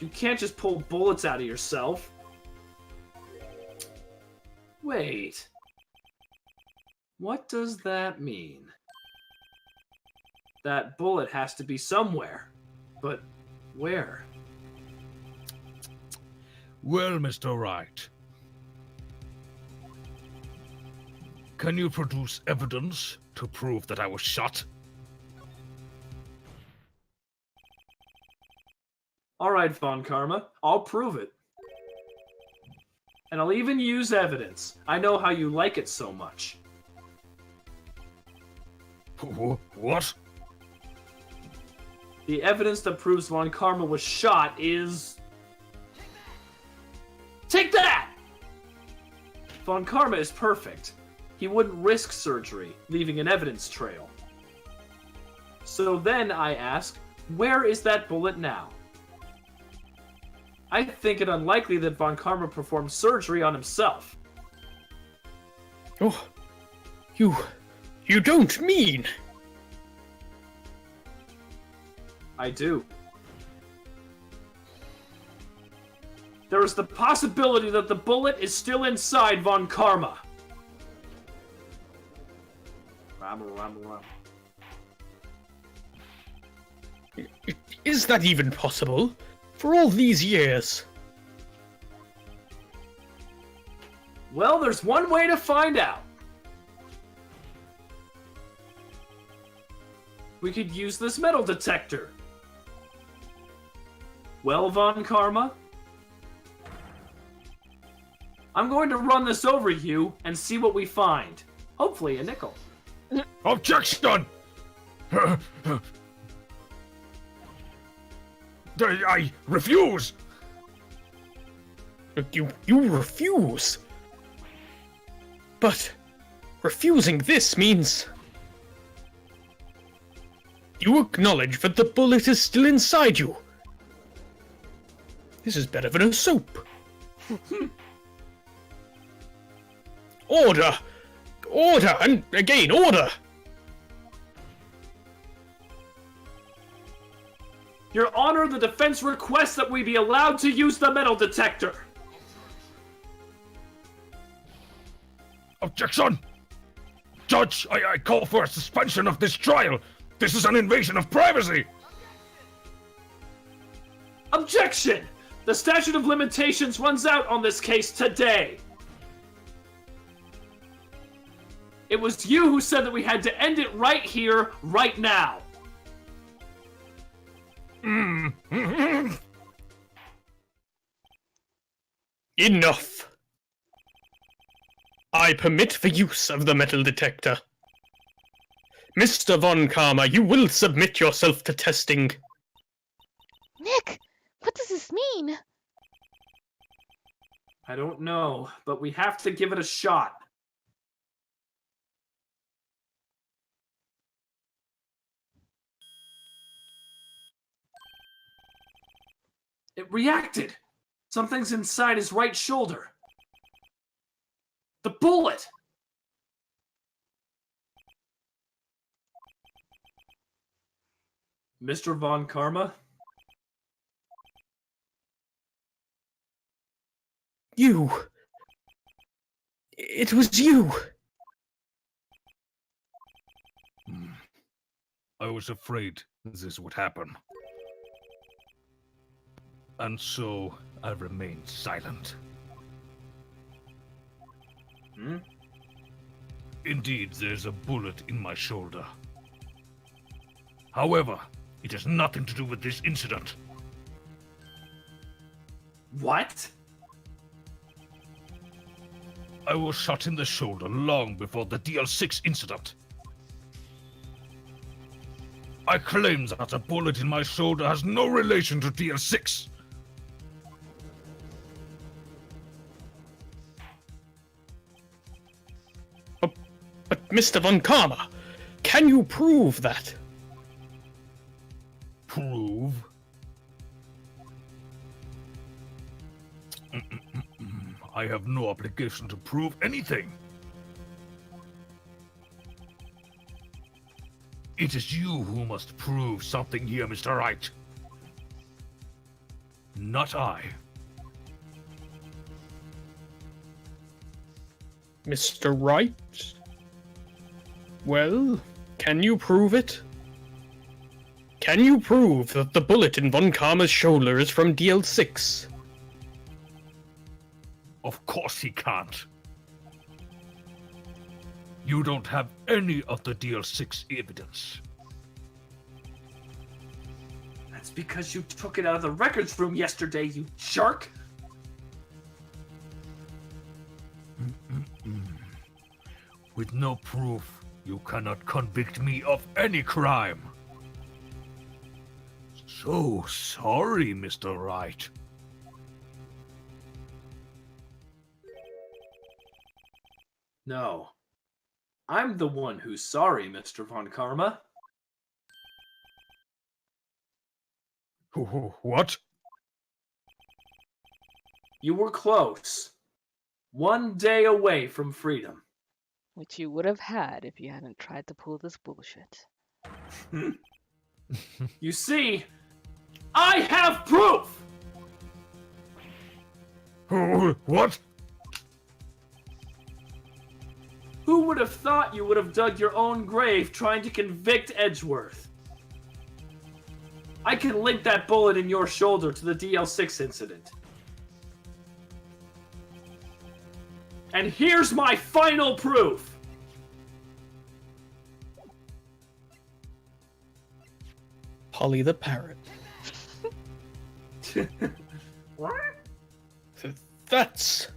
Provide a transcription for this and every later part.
You can't just pull bullets out of yourself. Wait. What does that mean? That bullet has to be somewhere. But where? Well, Mr. Wright. Can you produce evidence to prove that I was shot? Alright, Von Karma. I'll prove it. And I'll even use evidence. I know how you like it so much. What? The evidence that proves Von Karma was shot is... Take that! Von Karma is perfect. He wouldn't risk surgery, leaving an evidence trail. So then I ask, where is that bullet now? I think it unlikely that Von Karma performed surgery on himself. Oh, you don't mean... I do. There is the possibility that the bullet is still inside Von Karma. Is that even possible? For all these years? Well, there's one way to find out. We could use this metal detector. Well, Von Karma? I'm going to run this over you and see what we find. Hopefully a nickel. Objection! I refuse! You refuse? But refusing this means... You acknowledge that the bullet is still inside you. This is better than a soap. Order! Order! And again, order! Your Honor, the defense requests that we be allowed to use the metal detector. Objection! Judge, I call for a suspension of this trial. This is an invasion of privacy. Objection! The statute of limitations runs out on this case today. It was you who said that we had to end it right here, right now. Enough! I permit the use of the metal detector. Mr. Von Karma, you will submit yourself to testing. Nick, what does this mean? I don't know, but we have to give it a shot. It reacted! Something's inside his right shoulder. The bullet! Mr. Von Karma? You. It was you. I was afraid this would happen. And so I remained silent. Indeed, there's a bullet in my shoulder. However, it has nothing to do with this incident. What? I was shot in the shoulder long before the DL6 incident. I claim that a bullet in my shoulder has no relation to DL6. But Mr. Von Karma, can you prove that? Prove? I have no obligation to prove anything. It is you who must prove something here, Mr. Wright. Not I. Mr. Wright? Well, can you prove it? Can you prove that the bullet in Von Karma's shoulder is from DL6? Of course he can't. You don't have any of the DL6 evidence. That's because you took it out of the records room yesterday, you jerk! With no proof, you cannot convict me of any crime. So sorry, Mr. Wright. No. I'm the one who's sorry, Mr. Von Karma. What? You were close. 1 day away from freedom. Which you would have had if you hadn't tried to pull this bullshit. You see, I have proof! What? Who would have thought you would have dug your own grave trying to convict Edgeworth? I can link that bullet in your shoulder to the DL6 incident. And here's my final proof! Polly the parrot. What? That's...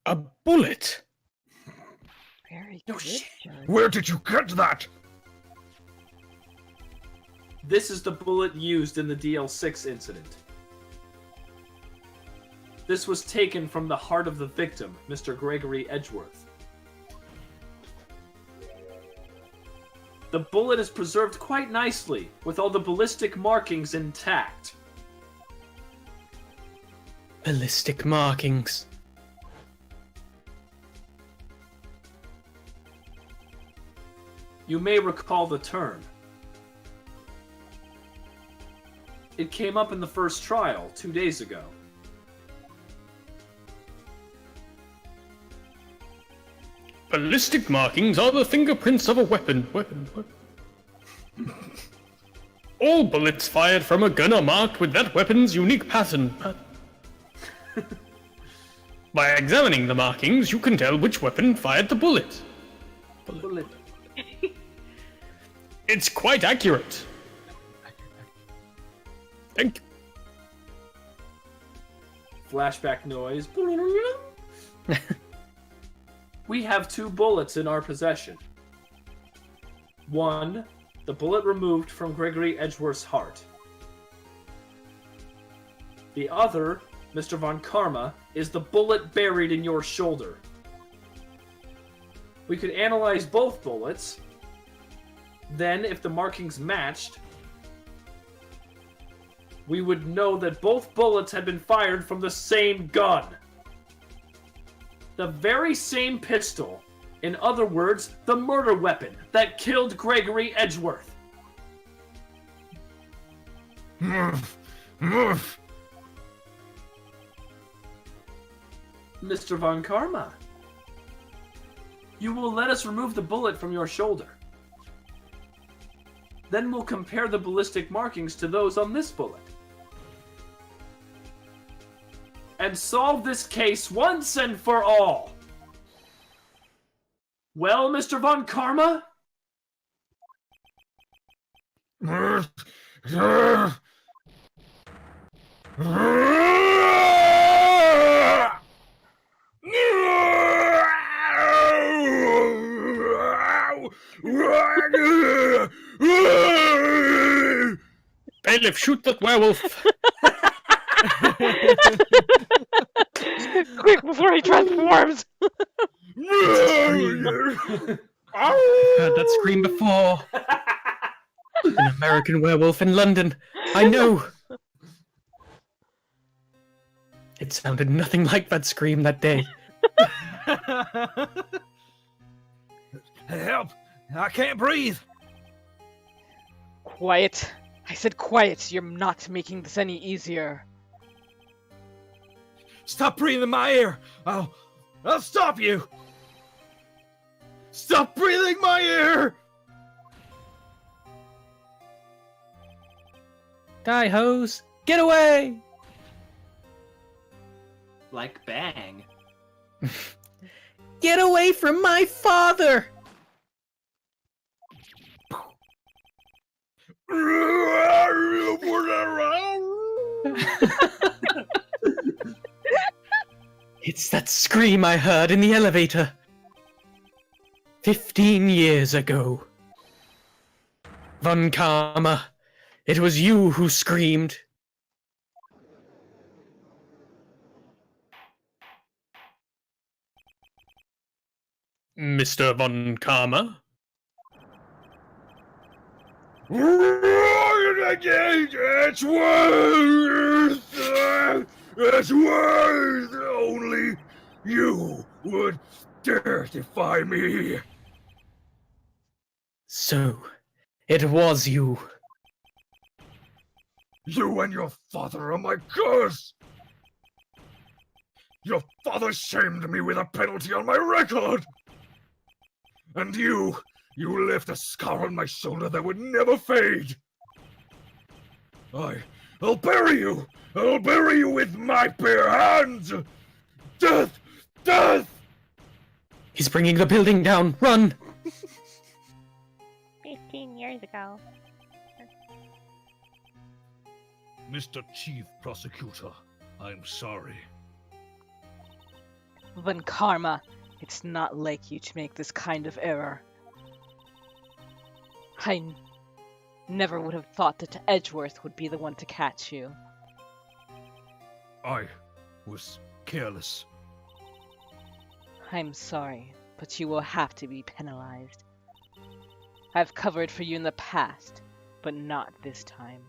a bullet! Very No good, shit. John. Where did you get that? This is the bullet used in the DL6 incident. This was taken from the heart of the victim, Mr. Gregory Edgeworth. The bullet is preserved quite nicely, with all the ballistic markings intact. Ballistic markings. You may recall the term. It came up in the first trial 2 days ago. Ballistic markings are the fingerprints of a weapon. All bullets fired from a gun are marked with that weapon's unique pattern. By examining the markings, you can tell which weapon fired the bullet. Bullet. It's quite accurate. Thank you. Flashback noise. We have 2 bullets in our possession. One, the bullet removed from Gregory Edgeworth's heart. The other, Mr. Von Karma, is the bullet buried in your shoulder. We could analyze both bullets. Then, if the markings matched, we would know that both bullets had been fired from the same gun. The very same pistol. In other words, the murder weapon that killed Gregory Edgeworth. Mr. Von Karma, you will let us remove the bullet from your shoulder. Then we'll compare the ballistic markings to those on this bullet. And solve this case once and for all. Well, Mr. Von Karma? Bailiff, shoot that werewolf! Quick, before he transforms! Heard that scream before. An American werewolf in London. I know. It sounded nothing like that scream that day. Help! I can't breathe. Quiet. I said quiet. You're not making this any easier. Stop breathing in my ear! I'll stop you! Stop breathing my ear! Die, hose! Get away! Like bang. Get away from my father! It's that scream I heard in the elevator. 15 years ago. Von Karma, it was you who screamed. Mr. Von Karma? It's worth! It's worth! Only you would dare defy me! So, it was you. You and your father are my curse! Your father shamed me with a penalty on my record! And you left a scar on my shoulder that would never fade! I'll bury you! I'll bury you with my bare hands! Death! Death! He's bringing the building down. Run! 15 years ago. Mr. Chief Prosecutor, I'm sorry. Von Karma, it's not like you to make this kind of error. Never would have thought that Edgeworth would be the one to catch you. I was careless. I'm sorry, but you will have to be penalized. I've covered for you in the past, but not this time.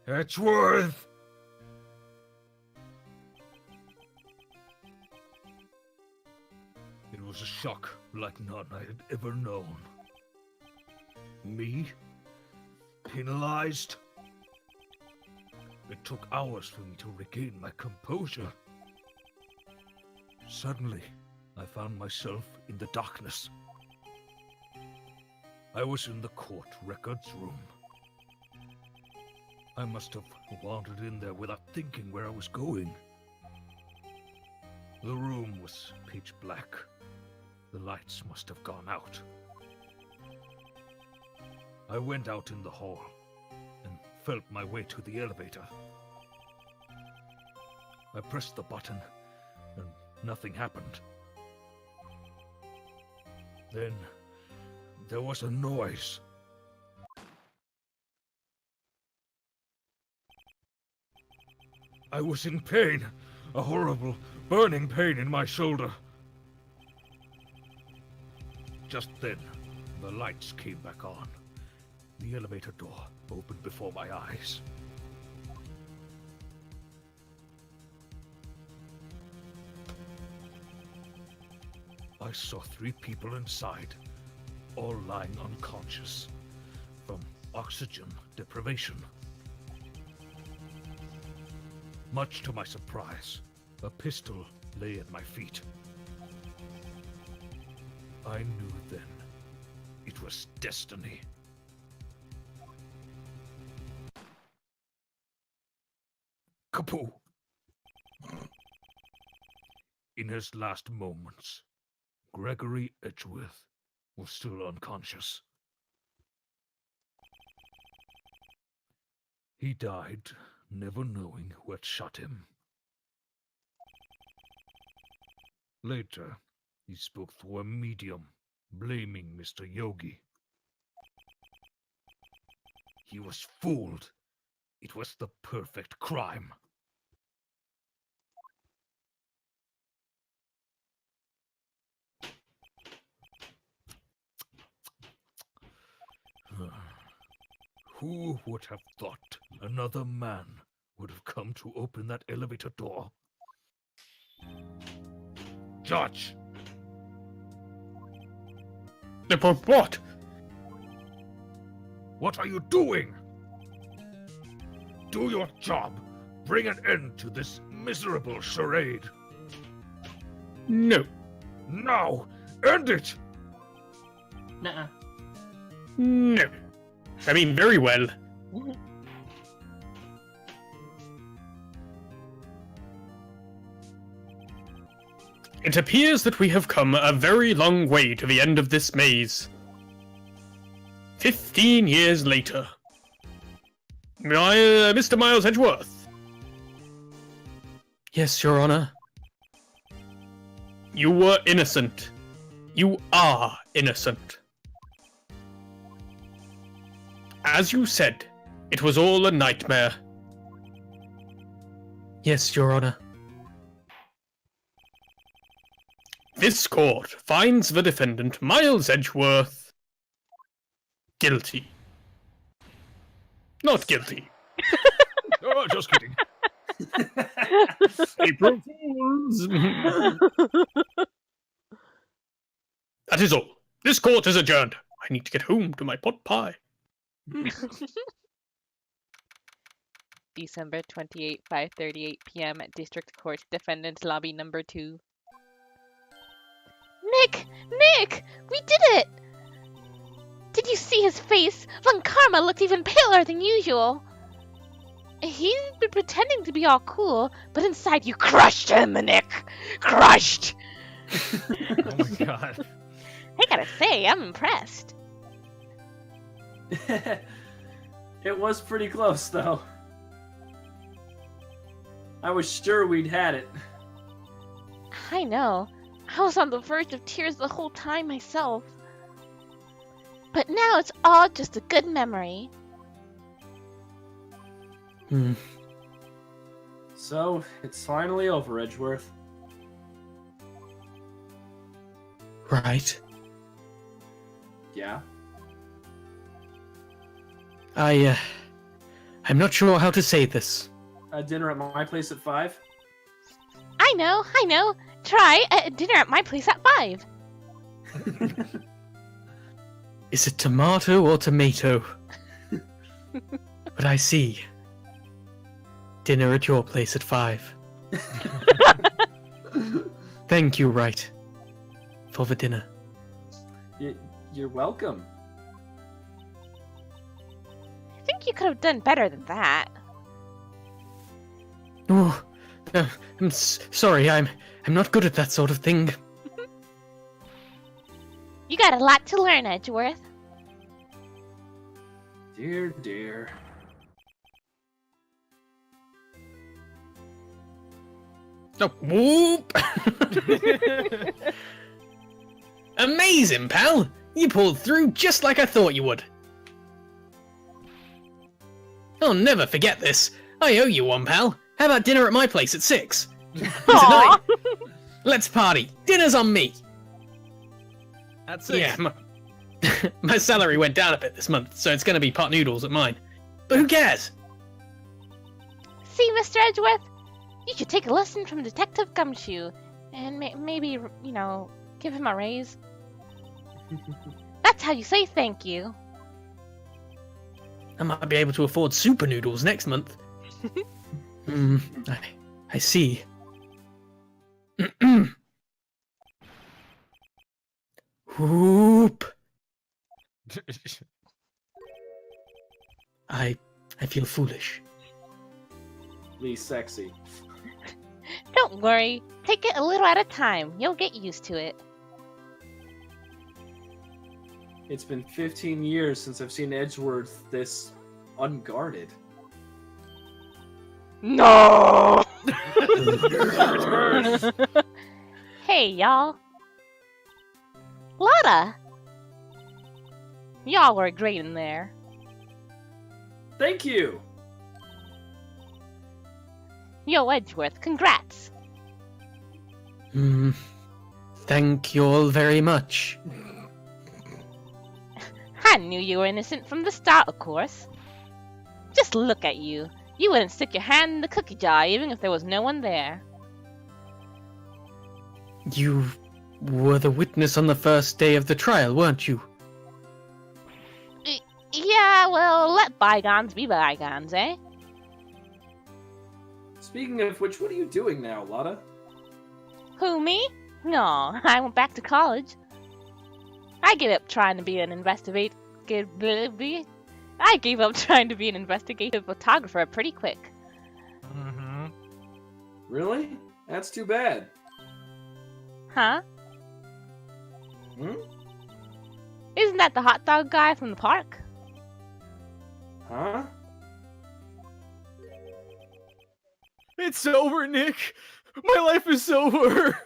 Edgeworth! It was a shock like none I had ever known. Me? Penalized? It took hours for me to regain my composure. Suddenly, I found myself in the darkness. I was in the court records room. I must have wandered in there without thinking where I was going. The room was pitch black. The lights must have gone out. I went out in the hall and felt my way to the elevator. I pressed the button and nothing happened. Then there was a noise. I was in pain, a horrible, burning pain in my shoulder. Just then, the lights came back on. The elevator door opened before my eyes. I saw 3 people inside, all lying unconscious from oxygen deprivation. Much to my surprise, a pistol lay at my feet. I knew then it was destiny. Kapoo! In his last moments, Gregory Edgeworth was still unconscious. He died, never knowing who had shot him. Later, he spoke through a medium, blaming Mr. Yogi. He was fooled. It was the perfect crime. Who would have thought another man would have come to open that elevator door? Judge! But what? What are you doing? Do your job. Bring an end to this miserable charade. No. Now, end it! Nuh-uh. No. I mean, very well. It appears that we have come a very long way to the end of this maze. 15 years later. Mr. Miles Edgeworth. Yes, Your Honor. You were innocent. You are innocent. As you said, it was all a nightmare. Yes, Your Honor. This court finds the defendant, Miles Edgeworth, guilty. Not guilty. Oh, just kidding. April Fools! That is all. This court is adjourned. I need to get home to my pot pie. December 28, 5:38 p.m. at District Court, Defendant's Lobby number 2. Nick! Nick! We did it! Did you see his face? Von Karma looked even paler than usual. He's been pretending to be all cool, but inside you crushed him, Nick! Crushed! Oh my god. I gotta say, I'm impressed. It was pretty close, though. I was sure we'd had it. I know. I was on the verge of tears the whole time myself. But now it's all just a good memory. So, it's finally over, Edgeworth. Right. Yeah? I'm not sure how to say this. Dinner at my place at 5? I know. Try dinner at my place at 5. Is it tomato or tomato? But I see. Dinner at your place at 5. Thank you, Right, for the dinner. You're welcome. I think you could have done better than that. Oh, I'm sorry. I'm not good at that sort of thing. You got a lot to learn, Edgeworth. Dear, dear. Oh, whoop! Amazing, pal! You pulled through just like I thought you would. I'll never forget this. I owe you one, pal. How about dinner at my place at 6? Tonight. Let's party. Dinner's on me. That's it. Yeah, my salary went down a bit this month, so it's going to be pot noodles at mine. But who cares? See, Mr. Edgeworth? You should take a lesson from Detective Gumshoe and maybe, give him a raise. That's how you say thank you. I might be able to afford super noodles next month. I see. Whoop. I feel foolish. Least sexy. Don't worry. Take it a little at a time. You'll get used to it. It's been 15 years since I've seen Edgeworth this unguarded. No! Hey, y'all. Lotta! Y'all were great in there. Thank you! Yo, Edgeworth, congrats! Thank you all very much. I knew you were innocent from the start, of course. Just look at you. You wouldn't stick your hand in the cookie jar even if there was no one there. You were the witness on the first day of the trial, weren't you? Yeah, well, let bygones be bygones, eh? Speaking of which, what are you doing now, Lotta? Who, me? No, I went back to college. I gave up trying to be an investigative photographer pretty quick. Mm-hmm. Really? That's too bad. Huh? Hmm? Isn't that the hot dog guy from the park? Huh? It's over, Nick. My life is over.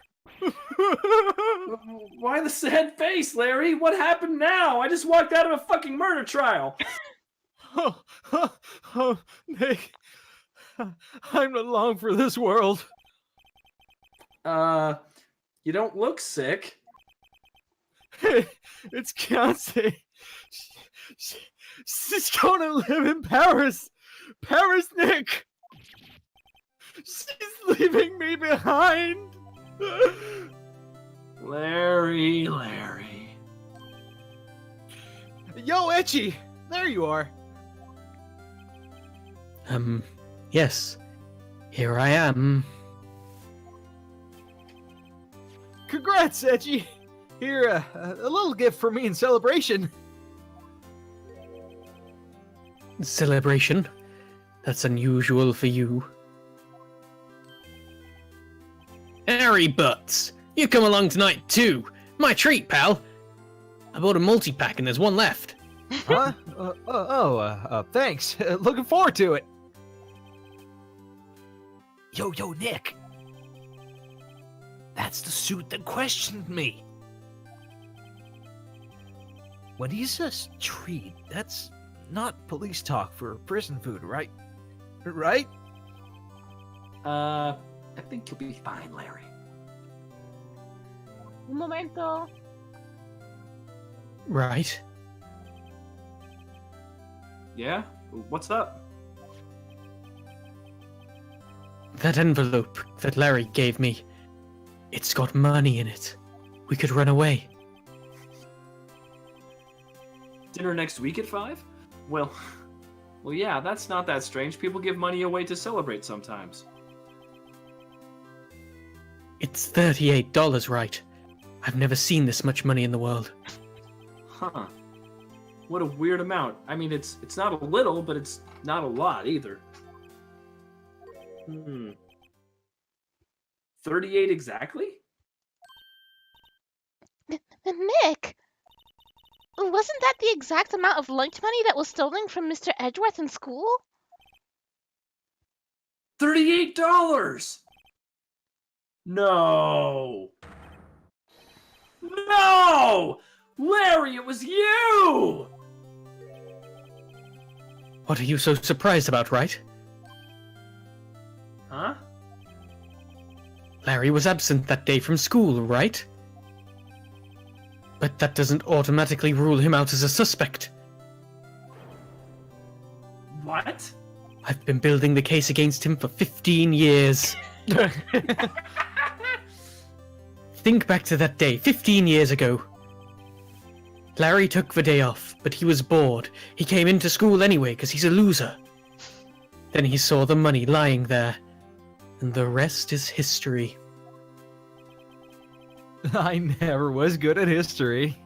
Why the sad face, Larry? What happened now? I just walked out of a fucking murder trial. Oh, Nick. I'm not long for this world. You don't look sick. It's Kianse. She's gonna live in Paris. Paris, Nick. She's leaving me behind. Larry. Yo, Etchy. There you are. Yes. Here I am. Congrats, Etchy. Here, a little gift for me in celebration. Celebration? That's unusual for you. Harry Butts! You come along tonight too! My treat, pal! I bought a multi-pack and there's one left. Huh? Thanks. Looking forward to it. Yo, Nick. That's the suit that questioned me. When he says treat, that's not police talk for prison food, right? Right? I think you'll be fine, Larry. Un momento. Right. Yeah? What's up? That envelope that Larry gave me, it's got money in it. We could run away. Dinner next week at 5? Well, yeah, that's not that strange. People give money away to celebrate sometimes. It's $38, right? I've never seen this much money in the world. Huh. What a weird amount. I mean, it's not a little, but it's not a lot either. 38 exactly? Nick! Wasn't that the exact amount of lunch money that was stolen from Mr. Edgeworth in school? $38! No! No! Larry, it was you! What are you so surprised about, right? Huh? Larry was absent that day from school, right? But that doesn't automatically rule him out as a suspect. What? I've been building the case against him for 15 years. Think back to that day, 15 years ago. Larry took the day off, but he was bored. He came into school anyway because he's a loser. Then he saw the money lying there, and the rest is history. I never was good at history.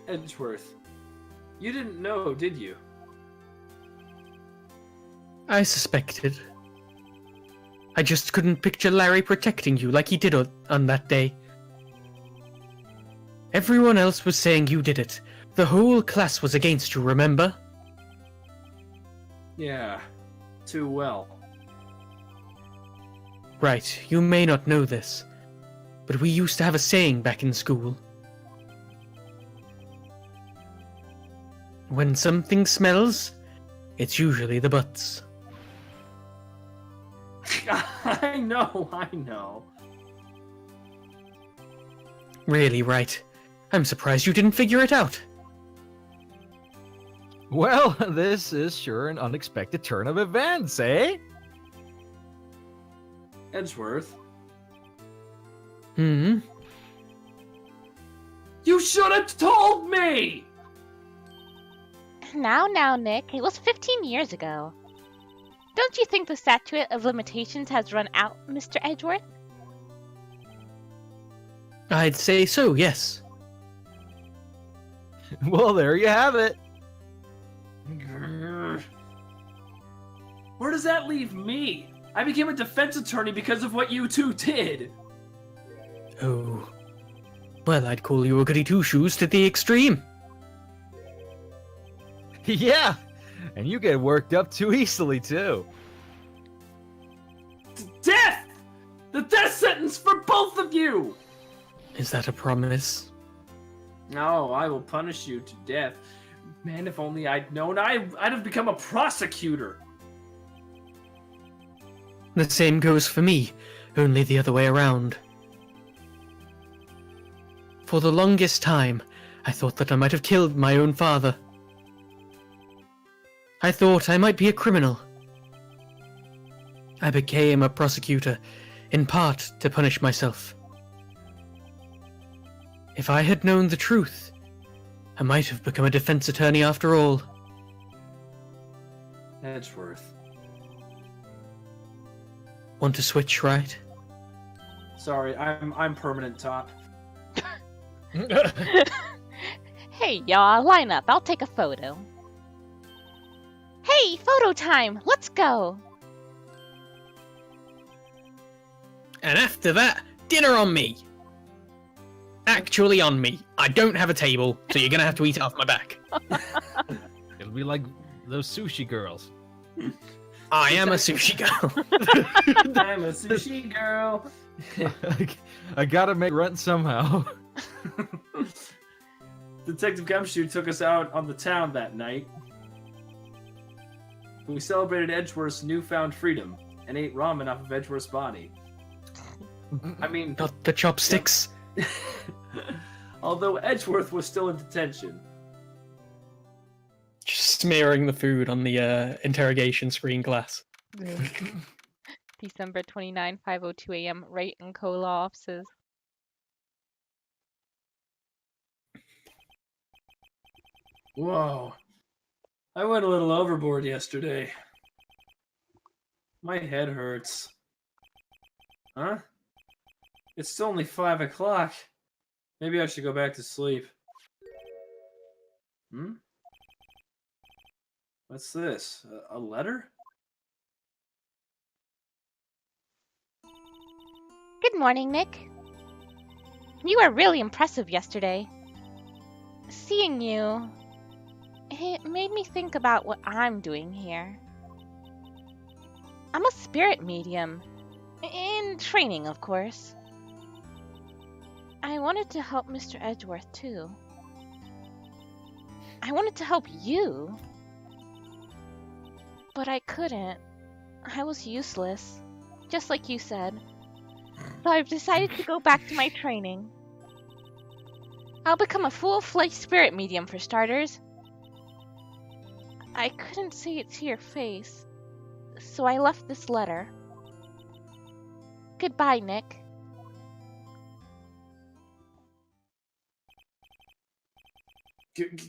Edgeworth, you didn't know, did you? I suspected. I just couldn't picture Larry protecting you like he did on that day. Everyone else was saying you did it. The whole class was against you, remember? Yeah, too well. Right, you may not know this, but we used to have a saying back in school. When something smells, it's usually the butts. I know. Really, right. I'm surprised you didn't figure it out. Well, this is sure an unexpected turn of events, eh? Edgeworth, Hmm? You should have told me! Now, Nick, it was 15 years ago. Don't you think the statute of limitations has run out, Mr. Edgeworth? I'd say so, yes. Well, there you have it. Grr. Where does that leave me? I became a defense attorney because of what you two did. Oh. Well, I'd call you a goody two-shoes to the extreme. Yeah, and you get worked up too easily, too. Death! The death sentence for both of you! Is that a promise? No, I will punish you to death. Man, if only I'd known, I'd have become a prosecutor. The same goes for me, only the other way around. For the longest time, I thought that I might have killed my own father. I thought I might be a criminal. I became a prosecutor, in part to punish myself. If I had known the truth, I might have become a defense attorney after all. Edgeworth. Want to switch, right? Sorry, I'm permanent top. Hey, y'all, line up. I'll take a photo. Hey, photo time! Let's go! And after that, dinner on me! Actually on me. I don't have a table, so you're gonna have to eat it off my back. It'll be like those sushi girls. I am a sushi girl. I'm a sushi girl. I gotta make rent somehow. Detective Gumshoe took us out on the town that night. We celebrated Edgeworth's newfound freedom and ate ramen off of Edgeworth's body. I mean, Not the chopsticks. although Edgeworth was still in detention. Just smearing the food on the interrogation screen glass. December 29, 5:02 a.m. Wright and Co-law offices. Whoa. I went a little overboard yesterday. My head hurts. Huh? It's still only 5 o'clock. Maybe I should go back to sleep. Hmm? What's this? A letter? Good morning, Nick. You were really impressive yesterday. Seeing you, it made me think about what I'm doing here. I'm a spirit medium. In training, of course. I wanted to help Mr. Edgeworth, too. I wanted to help you. But I couldn't. I was useless. Just like you said. So I've decided to go back to my training. I'll become a full-fledged spirit medium for starters. I couldn't say it to your face, so I left this letter. Goodbye, Nick.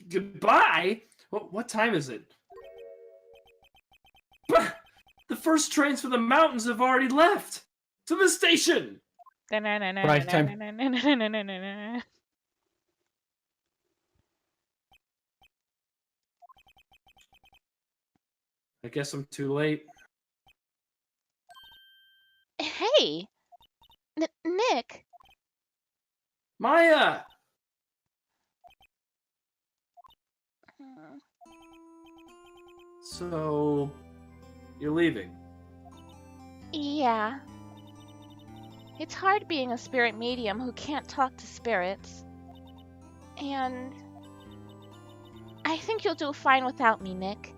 Goodbye? What time is it? The first trains for the mountains have already left! To the station! Right time. I guess I'm too late. Hey! Nick! Maya! So, you're leaving? Yeah. It's hard being a spirit medium who can't talk to spirits. And I think you'll do fine without me, Nick.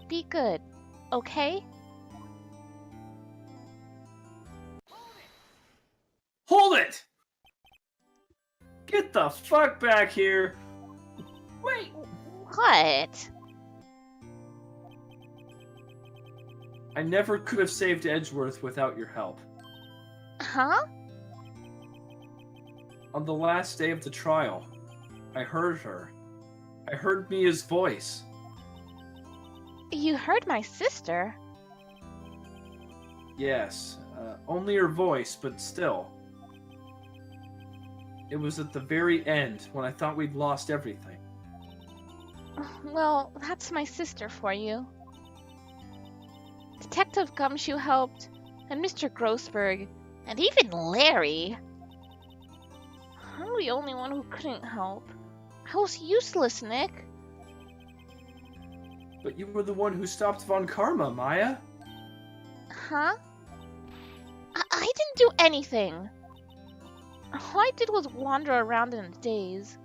Be good, okay? Hold it! Get the fuck back here! Wait! What? I never could have saved Edgeworth without your help. Huh? On the last day of the trial, I heard her. I heard Mia's voice. You heard my sister? Yes, only her voice, but still. It was at the very end, when I thought we'd lost everything. Well, that's my sister for you. Detective Gumshoe helped, and Mr. Grossberg, and even Larry. I'm the only one who couldn't help. I was useless, Nick. But you were the one who stopped Von Karma, Maya. Huh? I didn't do anything. All I did was wander around in a daze.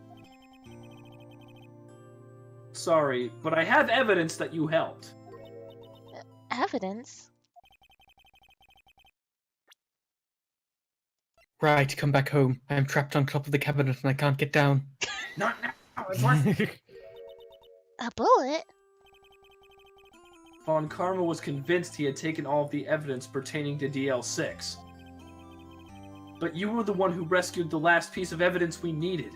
Sorry, but I have evidence that you helped. Evidence? Right, come back home. I am trapped on top of the cabinet and I can't get down. Not now, Edward. A bullet? Von Karma was convinced he had taken all of the evidence pertaining to DL6. But you were the one who rescued the last piece of evidence we needed.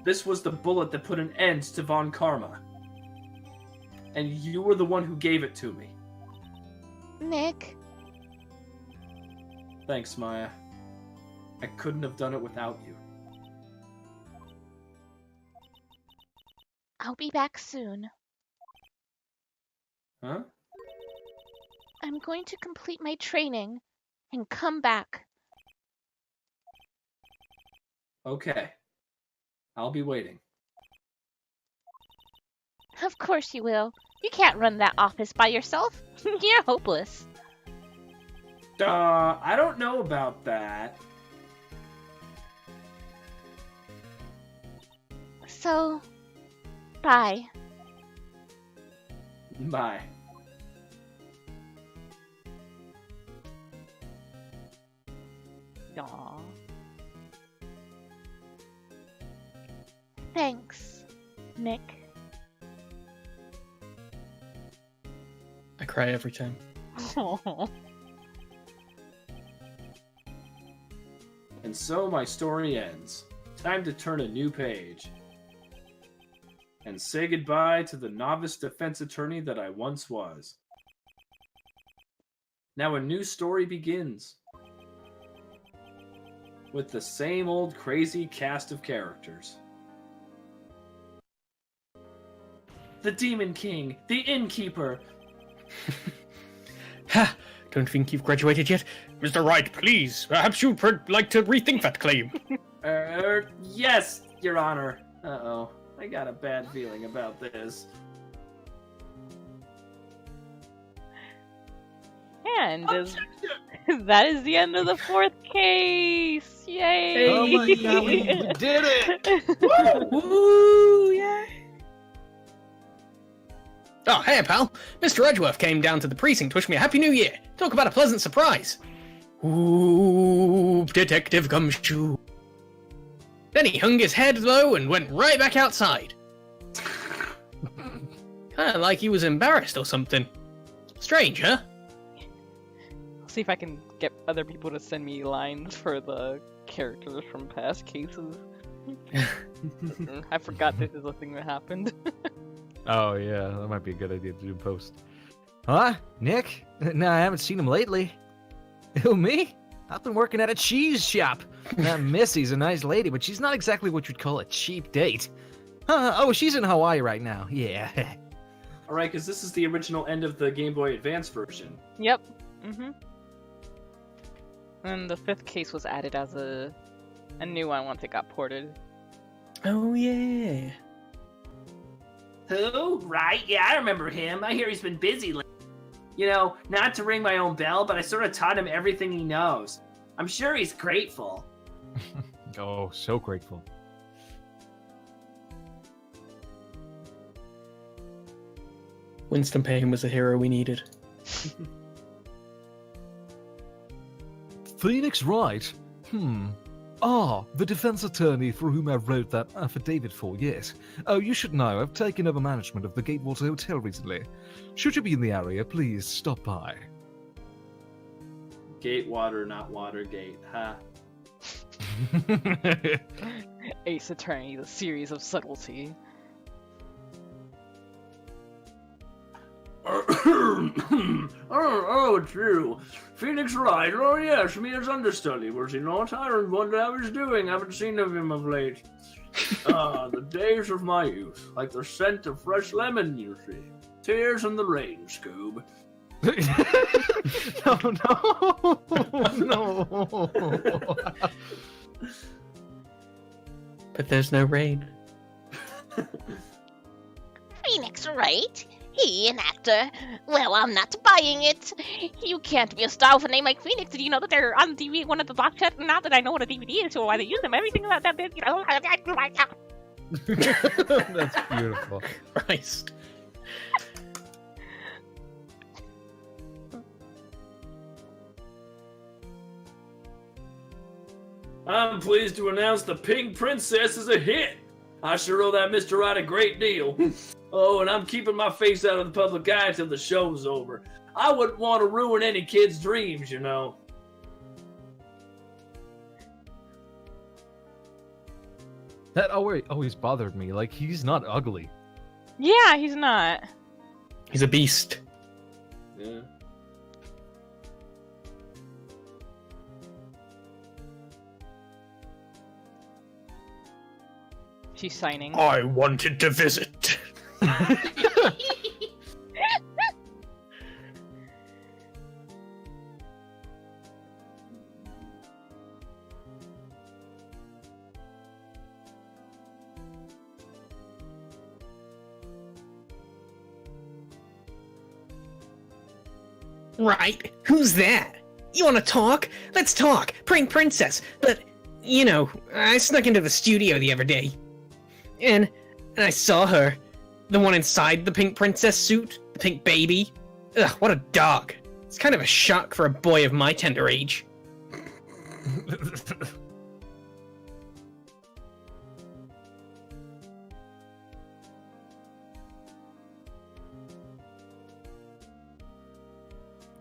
This was the bullet that put an end to Von Karma. And you were the one who gave it to me. Nick, Thanks, Maya. I couldn't have done it without you. I'll be back soon. Huh? I'm going to complete my training and come back. Okay. I'll be waiting. Of course you will. You can't run that office by yourself. You're hopeless. I don't know about that. So, bye. Bye. Aww. Thanks, Nick. I cry every time. And so my story ends. Time to turn a new page. And say goodbye to the novice defense attorney that I once was. Now a new story begins. With the same old crazy cast of characters. The Demon King, the Innkeeper. Ha! Don't think you've graduated yet? Mr. Wright, please, perhaps you'd like to rethink that claim. Yes, Your Honor. Uh-oh, I got a bad feeling about this. And that is the end of the fourth case. Yay! Oh my god, we did it! Woo! Yay! Oh, hey, pal. Mr. Edgeworth came down to the precinct to wish me a Happy New Year. Talk about a pleasant surprise. Ooh, Detective Gumshoe. Then he hung his head low and went right back outside. Kinda like he was embarrassed or something. Strange, huh? I'll see if I can get other people to send me lines for the characters from past cases. I forgot this is a thing that happened. Oh yeah, that might be a good idea to do post. Huh? Nick? No, I haven't seen him lately. Who, me? I've been working at a cheese shop. Now, Missy's a nice lady, but she's not exactly what you'd call a cheap date. Oh, she's in Hawaii right now. Yeah. Alright, because this is the original end of the Game Boy Advance version. Yep. Mm-hmm. And the fifth case was added as a new one once it got ported. Oh, yeah. Who? Right, yeah, I remember him. I hear he's been busy lately. You know, not to ring my own bell, but I sort of taught him everything he knows. I'm sure he's grateful. Oh, so grateful. Winston Payne was the hero we needed. Phoenix Wright? The defense attorney for whom I wrote that affidavit for, yes. Oh, you should know, I've taken over management of the Gatewater Hotel recently. Should you be in the area, please stop by. Gatewater, not Watergate, huh? Ace Attorney, the series of subtlety. Oh, true. Phoenix Wright. Oh, yes, me as understudy, was he not? I wonder how he's doing. Haven't seen of him of late. The days of my youth, like the scent of fresh lemon, you see. Tears in the rain, Scoob. No. But there's no rain. Phoenix Wright? He, an actor? Well, I'm not buying it. You can't be a star with a name like Phoenix. Did you know that they're on TV, one of the box sets? Not that I know what a DVD is or why they use them. Everything about that, you know. That's beautiful. Christ. I'm pleased to announce The Pink Princess is a hit. I sure owe that Mr. Wright a great deal. Oh, and I'm keeping my face out of the public eye till the show's over. I wouldn't want to ruin any kid's dreams, you know. That always bothered me. Like, he's not ugly. Yeah, he's not. He's a beast. Yeah. She's signing. I wanted to visit. Right, who's that? You wanna talk? Let's talk! Prank Princess! But, you know, I snuck into the studio the other day. And I saw her. The one inside the Pink Princess suit. The pink baby. Ugh, what a dog. It's kind of a shock for a boy of my tender age.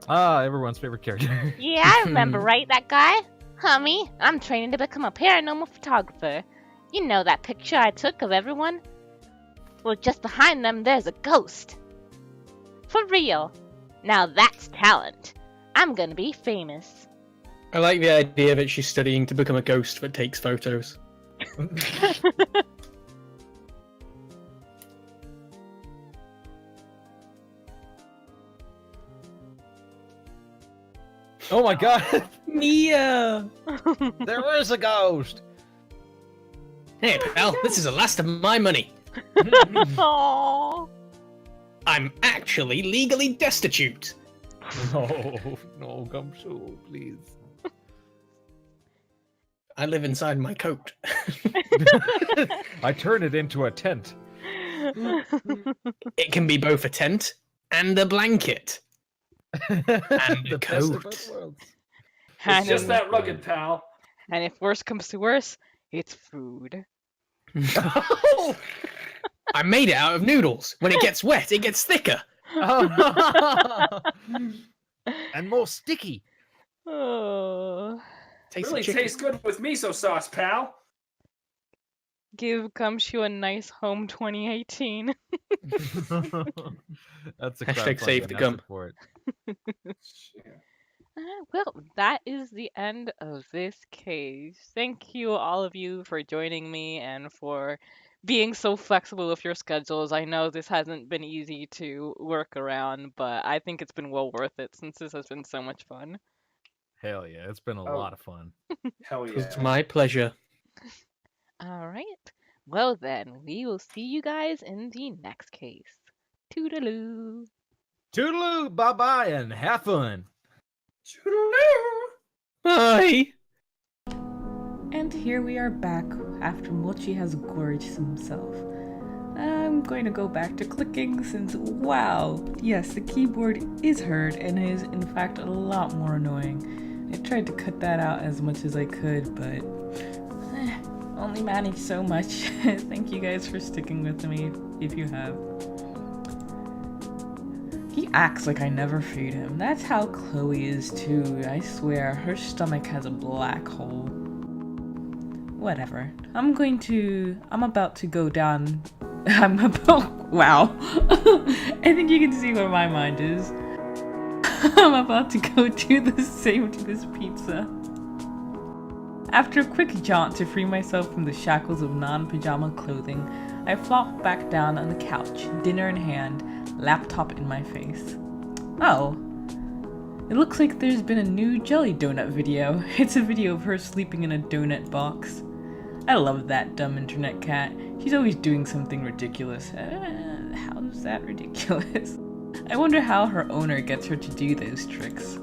Everyone's favorite character. Yeah, I remember, right? That guy? Hummy, I'm training to become a paranormal photographer. You know that picture I took of everyone? Well, just behind them, there's a ghost. For real. Now that's talent. I'm gonna be famous. I like the idea that she's studying to become a ghost that takes photos. Oh my god! Mia! There is a ghost! Hey, pal, this is the last of my money. Aww. I'm actually legally destitute. No, come so, please. I live inside my coat. I turn it into a tent. It can be both a tent and a blanket. And The a best of coat. both worlds. It's just that rugged, pal. And if worse comes to worse, it's food. I made it out of noodles. When it gets wet, it gets thicker. And more sticky. Oh. Tastes Really of chicken. tastes good with miso sauce, pal. Give Gumshoe a nice home 2018. That's a Hashtag save the gum. For it. Well, that is the end of this case. Thank you, all of you, for joining me and for being so flexible with your schedules. I know this hasn't been easy to work around, but I think it's been well worth it since this has been so much fun. Hell yeah, it's been a Oh. lot of fun. Hell yeah. It's my pleasure. All right. Well, then, we will see you guys in the next case. Toodaloo. Toodaloo, bye-bye, and have fun. Bye. And here we are back after Mochi has gorged himself. I'm going to go back to clicking since, wow, yes, the keyboard is heard and is in fact a lot more annoying. I tried to cut that out as much as I could, but only managed so much. Thank you guys for sticking with me, if you have. He acts like I never feed him. That's how Chloe is too, I swear. Her stomach has a black hole. whatever. I'm about to go down. Wow. I think you can see where my mind is. I'm about to go do the same to this pizza. After a quick jaunt to free myself from the shackles of non-pajama clothing, I flop back down on the couch, dinner in hand, laptop in my face. Oh. It looks like there's been a new Jelly Donut video. It's a video of her sleeping in a donut box. I love that dumb internet cat. She's always doing something ridiculous. How's that ridiculous? I wonder how her owner gets her to do those tricks.